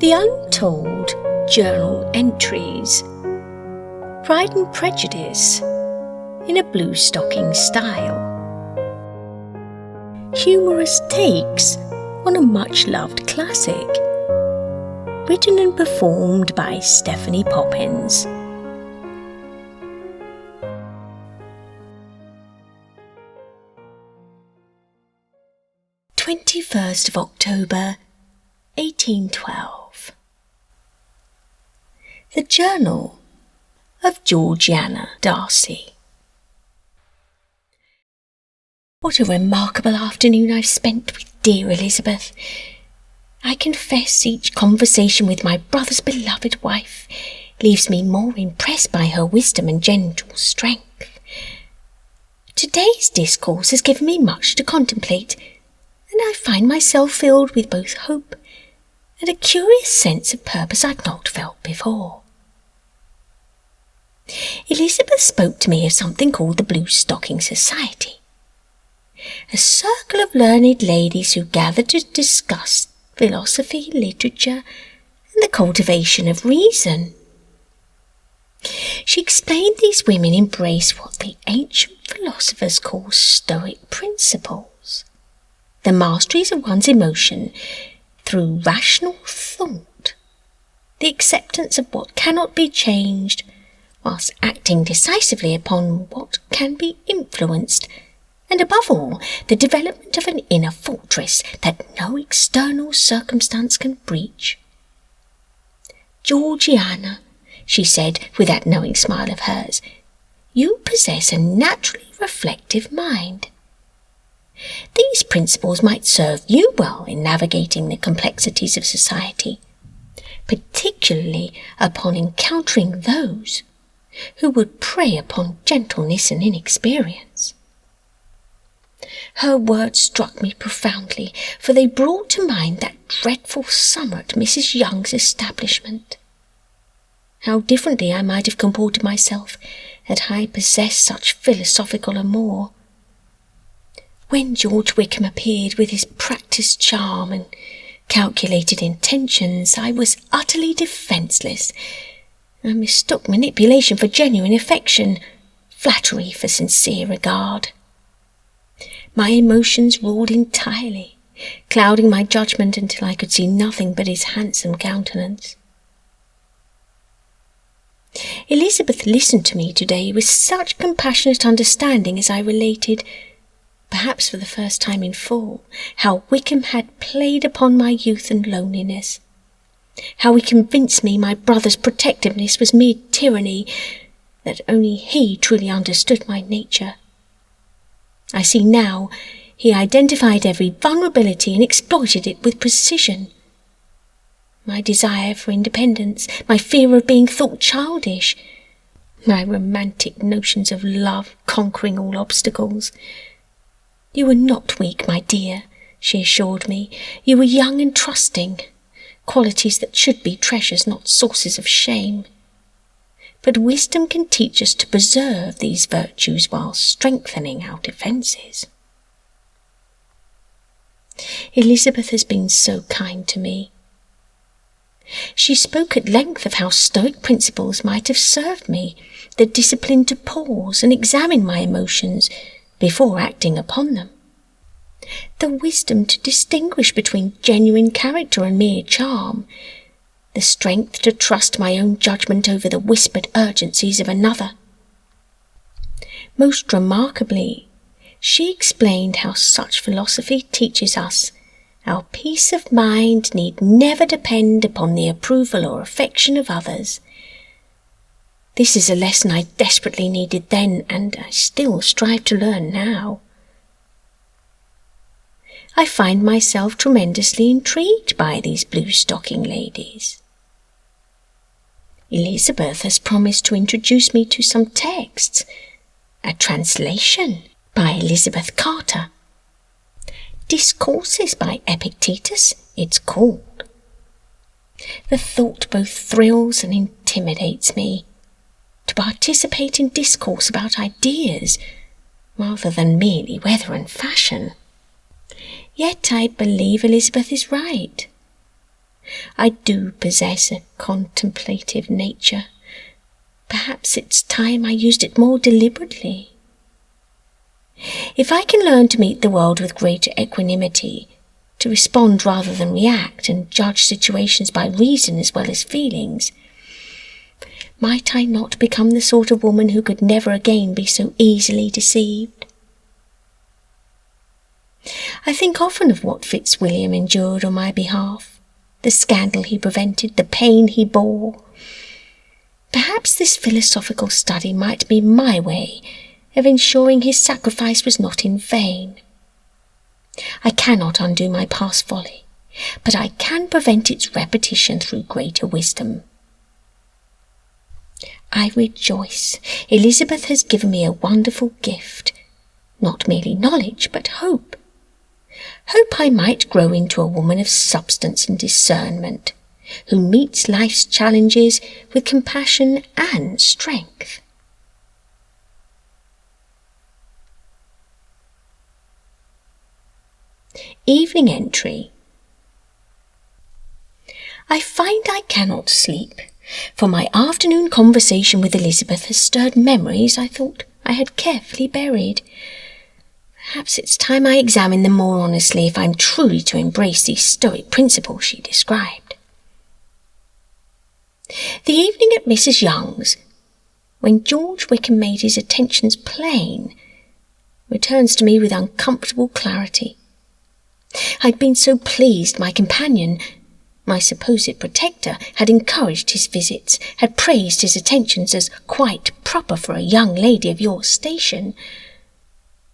The Untold Journal Entries, Pride and Prejudice in a Bluestocking style. Humorous takes on a much-loved classic. Written and performed by Stephanie Poppins. October 1812. The Journal of Georgiana Darcy. What a remarkable afternoon I've spent with dear Elizabeth. I confess each conversation with my brother's beloved wife leaves me more impressed by her wisdom and gentle strength. Today's discourse has given me much to contemplate, and I find myself filled with both hope and a curious sense of purpose I've not felt before. Elizabeth spoke to me of something called the Bluestocking Society, a circle of learned ladies who gather to discuss philosophy, literature, and the cultivation of reason. She explained these women embrace what the ancient philosophers call Stoic principles, the masteries of one's emotion through rational thought, the acceptance of what cannot be changed, whilst acting decisively upon what can be influenced, and above all, the development of an inner fortress that no external circumstance can breach. Georgiana, she said with that knowing smile of hers, you possess a naturally reflective mind. These principles might serve you well in navigating the complexities of society, particularly upon encountering those who would prey upon gentleness and inexperience. Her words struck me profoundly, for they brought to mind that dreadful summer at Mrs. Young's establishment. How differently I might have comported myself had I possessed such philosophical amour. When George Wickham appeared with his practised charm and calculated intentions, I was utterly defenceless. I mistook manipulation for genuine affection, flattery for sincere regard. My emotions ruled entirely, clouding my judgment until I could see nothing but his handsome countenance. Elizabeth listened to me today with such compassionate understanding as I related, perhaps for the first time in full, how Wickham had played upon my youth and loneliness, how he convinced me my brother's protectiveness was mere tyranny, that only he truly understood my nature. I see now he identified every vulnerability and exploited it with precision. My desire for independence, my fear of being thought childish, my romantic notions of love conquering all obstacles. You were not weak, my dear, she assured me. You were young and trusting, qualities that should be treasures, not sources of shame. But wisdom can teach us to preserve these virtues while strengthening our defences. Elizabeth has been so kind to me. She spoke at length of how Stoic principles might have served me, the discipline to pause and examine my emotions before acting upon them, the wisdom to distinguish between genuine character and mere charm, the strength to trust my own judgment over the whispered urgencies of another. Most remarkably, she explained how such philosophy teaches us our peace of mind need never depend upon the approval or affection of others. This is a lesson I desperately needed then, and I still strive to learn now. I find myself tremendously intrigued by these Bluestocking ladies. Elizabeth has promised to introduce me to some texts, a translation by Elizabeth Carter. Discourses by Epictetus, it's called. The thought both thrills and intimidates me, to participate in discourse about ideas rather than merely weather and fashion. Yet I believe Elizabeth is right. I do possess a contemplative nature. Perhaps it's time I used it more deliberately. If I can learn to meet the world with greater equanimity, to respond rather than react, and judge situations by reason as well as feelings, might I not become the sort of woman who could never again be so easily deceived? I think often of what Fitzwilliam endured on my behalf, the scandal he prevented, the pain he bore. Perhaps this philosophical study might be my way of ensuring his sacrifice was not in vain. I cannot undo my past folly, but I can prevent its repetition through greater wisdom. I rejoice. Elizabeth has given me a wonderful gift, not merely knowledge, but hope. Hope I might grow into a woman of substance and discernment, who meets life's challenges with compassion and strength. Evening entry. I find I cannot sleep, for my afternoon conversation with Elizabeth has stirred memories I thought I had carefully buried. Perhaps it's time I examine them more honestly if I'm truly to embrace these Stoic principles she described. The evening at Mrs. Young's, when George Wickham made his attentions plain, returns to me with uncomfortable clarity. I'd been so pleased my companion, my supposed protector, had encouraged his visits, had praised his attentions as quite proper for a young lady of your station.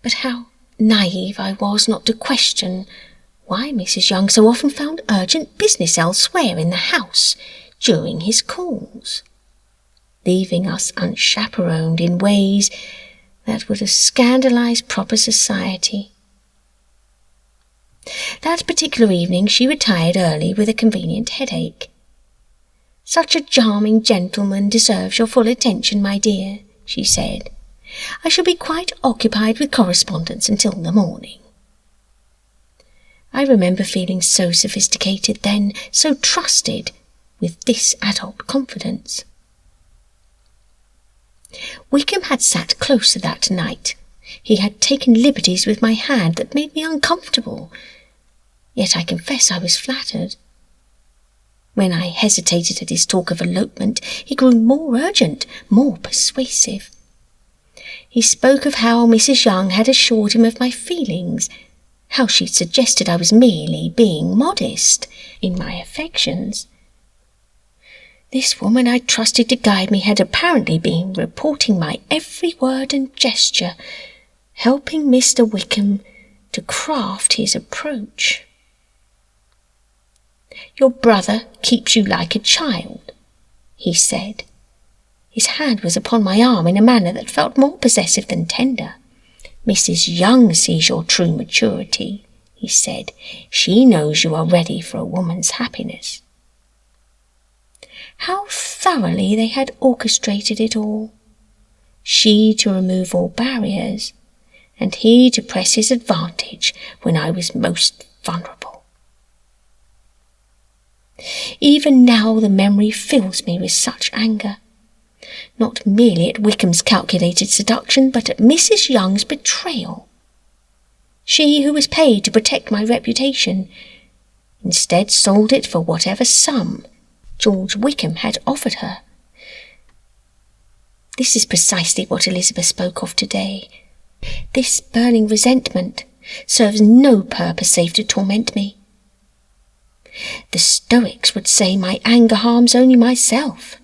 But how naive I was not to question why Mrs. Young so often found urgent business elsewhere in the house during his calls, leaving us unchaperoned in ways that would have scandalized proper society. That particular evening she retired early with a convenient headache. "Such a charming gentleman deserves your full attention, my dear," she said. "I shall be quite occupied with correspondence until the morning." I remember feeling so sophisticated then, so trusted, with this adult confidence. Wickham had sat closer that night. He had taken liberties with my hand that made me uncomfortable, yet I confess I was flattered. When I hesitated at his talk of elopement, he grew more urgent, more persuasive. He spoke of how Mrs. Young had assured him of my feelings, how she'd suggested I was merely being modest in my affections. This woman I trusted to guide me had apparently been reporting my every word and gesture, helping Mr. Wickham to craft his approach. "Your brother keeps you like a child," he said. His hand was upon my arm in a manner that felt more possessive than tender. "Mrs. Young sees your true maturity," he said. "She knows you are ready for a woman's happiness." How thoroughly they had orchestrated it all. She to remove all barriers, and he to press his advantage when I was most vulnerable. Even now the memory fills me with such anger, not merely at Wickham's calculated seduction, but at Mrs. Young's betrayal. She, who was paid to protect my reputation, instead sold it for whatever sum George Wickham had offered her. This is precisely what Elizabeth spoke of today. This burning resentment serves no purpose save to torment me. The Stoics would say my anger harms only myself,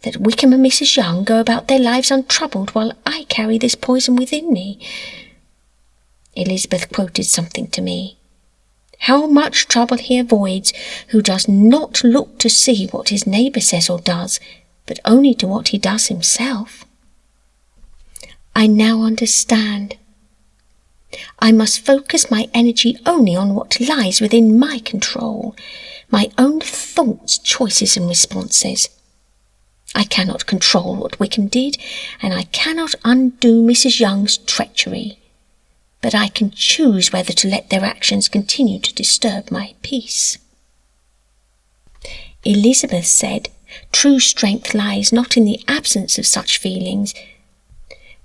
that Wickham and Mrs. Young go about their lives untroubled while I carry this poison within me. Elizabeth quoted something to me. How much trouble he avoids who does not look to see what his neighbour says or does, but only to what he does himself. I now understand. I must focus my energy only on what lies within my control, my own thoughts, choices and responses. I cannot control what Wickham did, and I cannot undo Mrs. Young's treachery, but I can choose whether to let their actions continue to disturb my peace. Elizabeth said, true strength lies not in the absence of such feelings,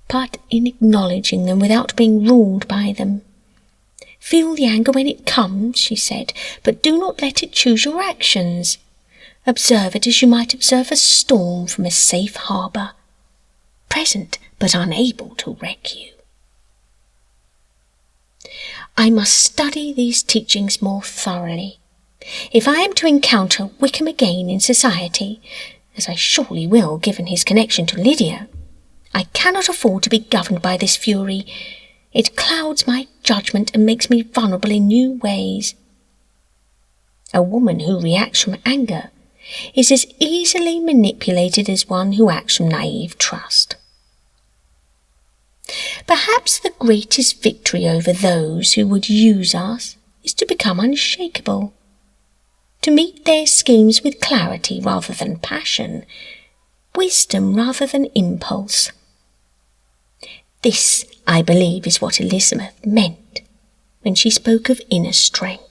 but in acknowledging them without being ruled by them. Feel the anger when it comes, she said, but do not let it choose your actions. Observe it as you might observe a storm from a safe harbour, present but unable to wreck you. I must study these teachings more thoroughly. If I am to encounter Wickham again in society, as I surely will given his connection to Lydia, I cannot afford to be governed by this fury. It clouds my judgment and makes me vulnerable in new ways. A woman who reacts from anger is as easily manipulated as one who acts from naive trust. Perhaps the greatest victory over those who would use us is to become unshakable, to meet their schemes with clarity rather than passion, wisdom rather than impulse. This, I believe, is what Elizabeth meant when she spoke of inner strength.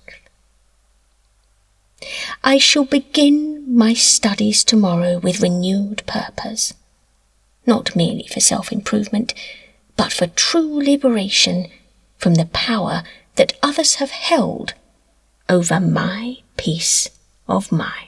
I shall begin my studies tomorrow with renewed purpose, not merely for self-improvement, but for true liberation from the power that others have held over my peace of mind.